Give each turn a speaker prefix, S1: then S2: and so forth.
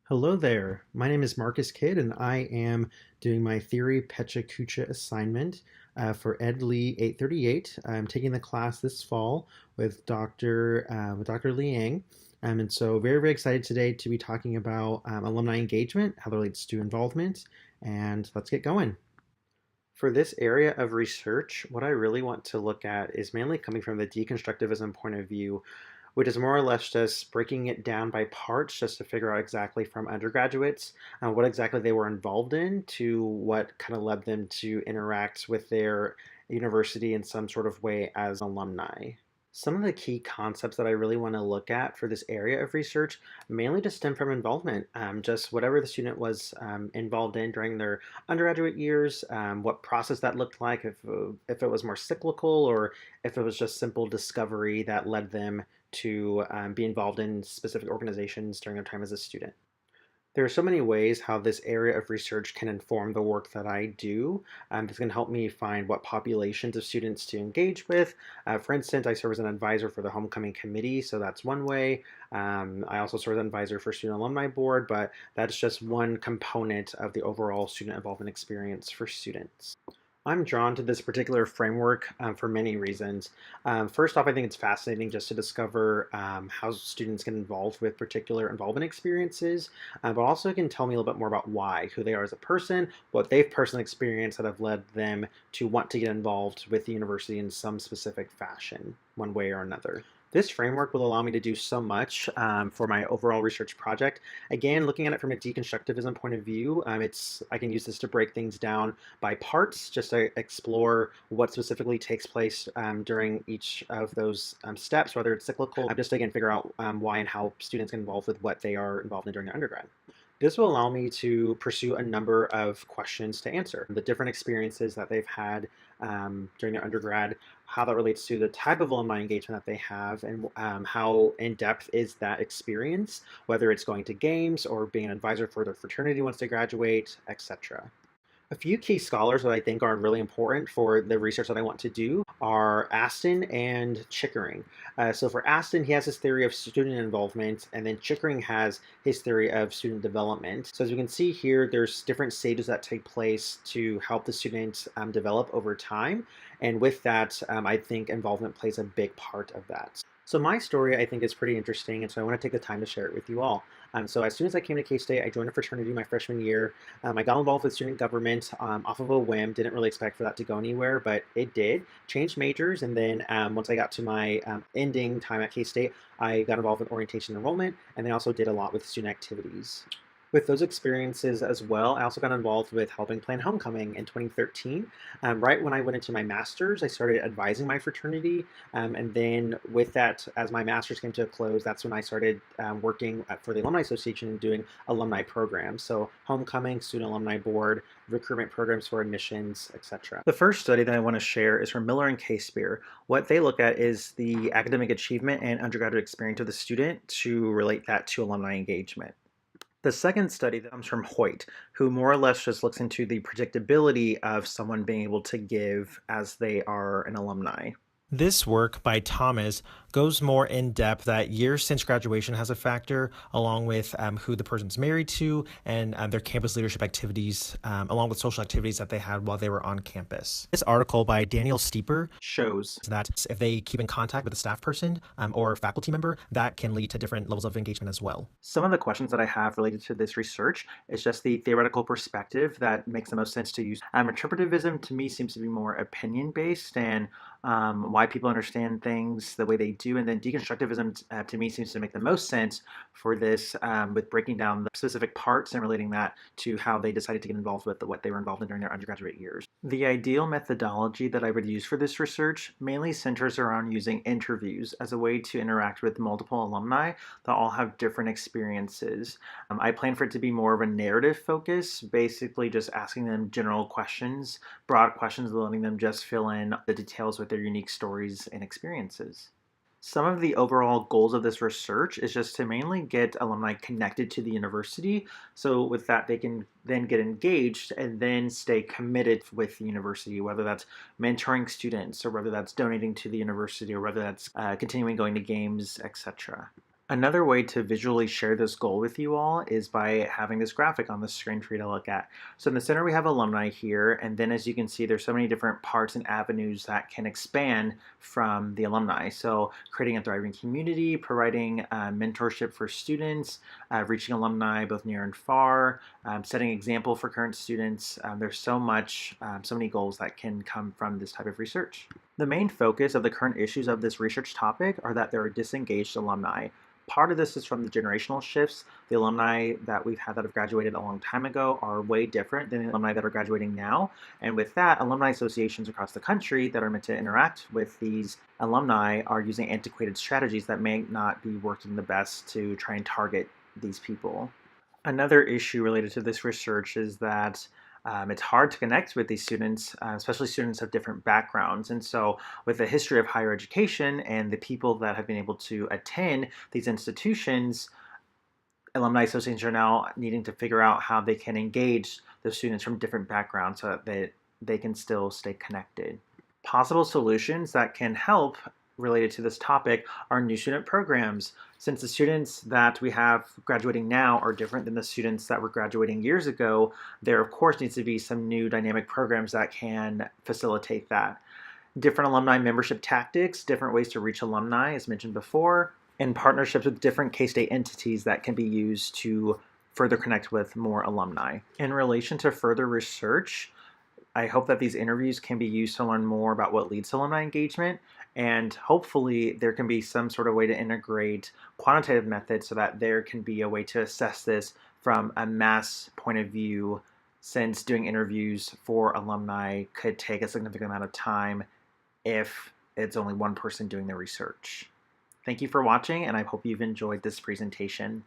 S1: Hello there. My name is Marcus Kidd, and I am doing my theory Pecha Kucha assignment for EDLEA 838. I'm taking the class this fall with Dr. Liang. And so very, very excited today to be talking about alumni engagement, how that relates to involvement, and let's get going. For this area of research, what I really want to look at is mainly coming from the deconstructivism point of view, which is more or less just breaking it down by parts just to figure out exactly from undergraduates what exactly they were involved in to what kind of led them to interact with their university in some sort of way as alumni. Some of the key concepts that I really want to look at for this area of research mainly just stem from involvement. Just whatever the student was involved in during their undergraduate years, what process that looked like, if it was more cyclical or if it was just simple discovery that led them to be involved in specific organizations during their time as a student. There are so many ways how this area of research can inform the work that I do. This can help me find what populations of students to engage with. For instance, I serve as an advisor for the homecoming committee, so that's one way. I also serve as an advisor for Student Alumni Board, but that's just one component of the overall student involvement experience for students. I'm drawn to this particular framework for many reasons. First off, I think it's fascinating just to discover how students get involved with particular involvement experiences, but also it can tell me a little bit more about why, who they are as a person, what they've personally experienced that have led them to want to get involved with the university in some specific fashion, one way or another. This framework will allow me to do so much for my overall research project. Again, looking at it from a deconstructivism point of view, I can use this to break things down by parts, just to explore what specifically takes place during each of those steps, whether it's cyclical, just to again figure out why and how students get involved with what they are involved in during their undergrad. This will allow me to pursue a number of questions to answer. The different experiences that they've had during their undergrad, how that relates to the type of alumni engagement that they have, and how in-depth is that experience, whether it's going to games or being an advisor for their fraternity once they graduate, etc. A few key scholars that I think are really important for the research that I want to do are Aston and Chickering. So for Aston, he has his theory of student involvement, and then Chickering has his theory of student development. So as we can see here, there's different stages that take place to help the student develop over time. And with that, I think involvement plays a big part of that. So my story, I think, is pretty interesting, and so I want to take the time to share it with you all. So as soon as I came to K-State, I joined a fraternity my freshman year. I got involved with student government off of a whim. Didn't really expect for that to go anywhere, but it did. Changed majors, and then once I got to my ending time at K-State, I got involved with orientation enrollment, and then also did a lot with student activities. With those experiences as well, I also got involved with helping plan homecoming in 2013. Right when I went into my master's, I started advising my fraternity. And then with that, as my master's came to a close, that's when I started working for the Alumni Association and doing alumni programs. So homecoming, student alumni board, recruitment programs for admissions, etc. The first study that I want to share is from Miller and K-Spear. What they look at is the academic achievement and undergraduate experience of the student to relate that to alumni engagement. The second study that comes from Hoyt, who more or less just looks into the predictability of someone being able to give as they are an alumni.
S2: This work by Thomas goes more in depth that years since graduation has a factor, along with who the person's married to and their campus leadership activities, along with social activities that they had while they were on campus. This article by Daniel Steeper shows that if they keep in contact with a staff person or faculty member, that can lead to different levels of engagement as well. Some of the questions that I have related to this research is just the theoretical perspective that makes the most sense to use. Interpretivism to me seems to be more opinion-based and why people understand things the way they do, and then deconstructivism to me seems to make the most sense for this, with breaking down the specific parts and relating that to how they decided to get involved with what they were involved in during their undergraduate years. The ideal methodology that I would use for this research mainly centers around using interviews as a way to interact with multiple alumni that all have different experiences. I plan for it to be more of a narrative focus, basically just asking them general questions, broad questions, letting them just fill in the details with their unique stories and experiences. Some of the overall goals of this research is just to mainly get alumni connected to the university. So with that, they can then get engaged and then stay committed with the university, whether that's mentoring students or whether that's donating to the university or whether that's continuing going to games, etc.
S1: Another way to visually share this goal with you all is by having this graphic on the screen for you to look at. So in the center we have alumni here, and then as you can see there's so many different parts and avenues that can expand from the alumni. So creating a thriving community, providing mentorship for students, reaching alumni both near and far, setting example for current students. There's so much, so many goals that can come from this type of research. The main focus of the current issues of this research topic are that there are disengaged alumni. Part of this is from the generational shifts. The alumni that we've had that have graduated a long time ago are way different than the alumni that are graduating now. And with that, alumni associations across the country that are meant to interact with these alumni are using antiquated strategies that may not be working the best to try and target these people. Another issue related to this research is that it's hard to connect with these students, especially students of different backgrounds. And so, with the history of higher education and the people that have been able to attend these institutions, alumni associations are now needing to figure out how they can engage the students from different backgrounds so that they can still stay connected. Possible solutions that can help related to this topic are new student programs. Since the students that we have graduating now are different than the students that were graduating years ago, there of course needs to be some new dynamic programs that can facilitate that. Different alumni membership tactics, different ways to reach alumni, as mentioned before, and partnerships with different K-State entities that can be used to further connect with more alumni. In relation to further research, I hope that these interviews can be used to learn more about what leads to alumni engagement, and hopefully there can be some sort of way to integrate quantitative methods so that there can be a way to assess this from a mass point of view, since doing interviews for alumni could take a significant amount of time if it's only one person doing the research. Thank you for watching, and I hope you've enjoyed this presentation.